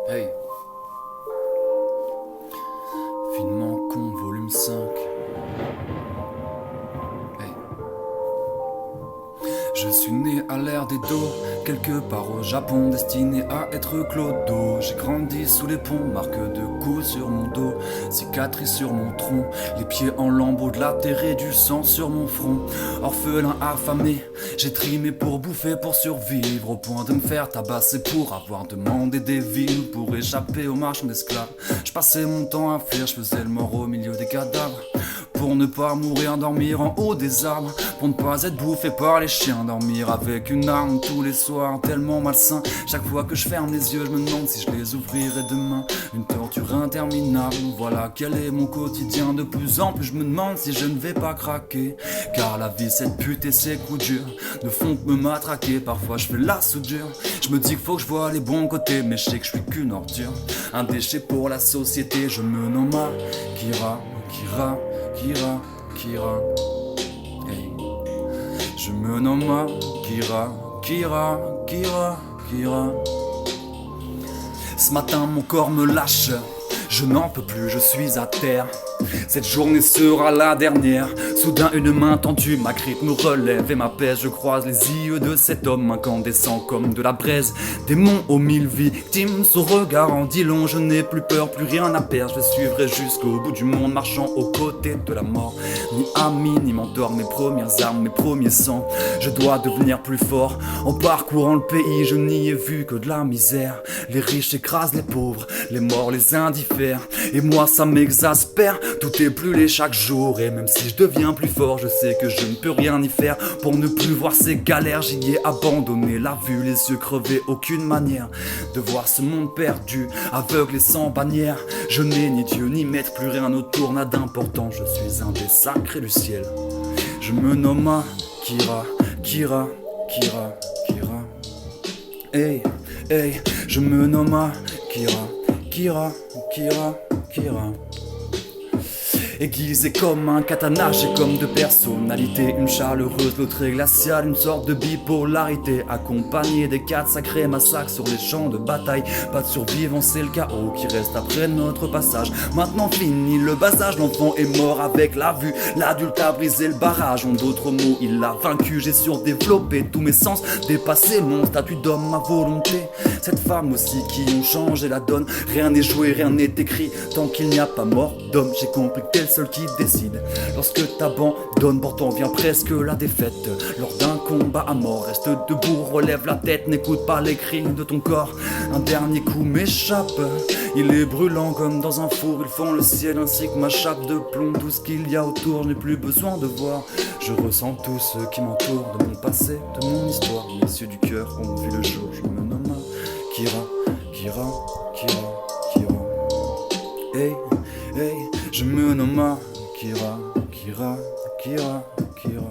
Hey, finement con, volume 5. Hey. Je suis né à l'ère des dos, quelque part au Japon, destiné à être clodo. J'ai grandi sous les ponts, marque de coups sur mon dos, cicatrices sur mon tronc, les pieds en lambeaux, de la terre et du sang sur mon front. Orphelin affamé, j'ai trimé pour bouffer, pour survivre, au point de me faire tabasser pour avoir demandé des villes, pour échapper aux marchands d'esclaves. Je passais mon temps à fuir, je faisais le mort au milieu des cadavres, pour ne pas mourir, dormir en haut des arbres, pour ne pas être bouffé par les chiens, dormir avec une arme tous les soirs, tellement malsain. Chaque fois que je ferme les yeux, je me demande si je les ouvrirai demain. Une torture interminable, voilà quel est mon quotidien. De plus en plus je me demande si je ne vais pas craquer, car la vie, cette pute et ses coups durs ne font que me matraquer. Parfois je fais la soudure, je me dis qu'il faut que je vois les bons côtés, mais je sais que je suis qu'une ordure, un déchet pour la société. Je me nomme Kira, Kira, Kira, Kira. Hey. Je me nomme Kira, Kira, Kira, Kira. Ce matin mon corps me lâche, je n'en peux plus, je suis à terre. Cette journée sera la dernière. Soudain une main tendue, ma grippe me relève et m'apaise. Je croise les yeux de cet homme incandescent comme de la braise. Démon aux 1000 victimes, son regard en dit long. Je n'ai plus peur, plus rien à perdre. Je suivrai jusqu'au bout du monde, marchant aux côtés de la mort. Ni ami, ni mentor, mes premières armes, mes premiers sangs. Je dois devenir plus fort. En parcourant le pays, je n'y ai vu que de la misère. Les riches écrasent les pauvres, les morts les indiffèrent. Et moi ça m'exaspère, tout est plus laid chaque jour. Et même si je deviens plus fort, je sais que je ne peux rien y faire. Pour ne plus voir ces galères, j'y ai abandonné la vue, les yeux crevés, aucune manière de voir ce monde perdu, aveugle et sans bannière. Je n'ai ni Dieu ni maître, plus rien autour n'a d'important. Je suis un des sacrés du ciel. Je me nomme Kira, Kira, Kira, Kira. Hey, hey, je me nomme Kira, Kira, Kira, Kira. Aiguisé comme un katana, j'ai comme deux personnalités. Une chaleureuse, l'autre est glaciale, une sorte de bipolarité. Accompagné des quatre sacrés massacres sur les champs de bataille. Pas de survivants, c'est le chaos qui reste après notre passage. Maintenant fini le passage, l'enfant est mort avec la vue. L'adulte a brisé le barrage, en d'autres mots il l'a vaincu. J'ai surdéveloppé tous mes sens, dépassé mon statut d'homme, ma volonté. Cette femme aussi qui ont changé la donne. Rien n'est joué, rien n'est écrit, tant qu'il n'y a pas mort d'homme. J'ai compris que t'es le seul qui décide lorsque t'abandonnes. Pourtant vient presque la défaite. Lors d'un combat à mort, reste debout, relève la tête, n'écoute pas les cris de ton corps. Un dernier coup m'échappe, il est brûlant comme dans un four. Ils font le ciel ainsi que ma chape de plomb. Tout ce qu'il y a autour, je n'ai plus besoin de voir. Je ressens tout ce qui m'entoure, de mon passé, de mon histoire. Les yeux du cœur ont vu le jour. Je me nomme Kira, Kira, Kira, Kira. Hey, hey, je me nomme Kira, Kira, Kira, Kira.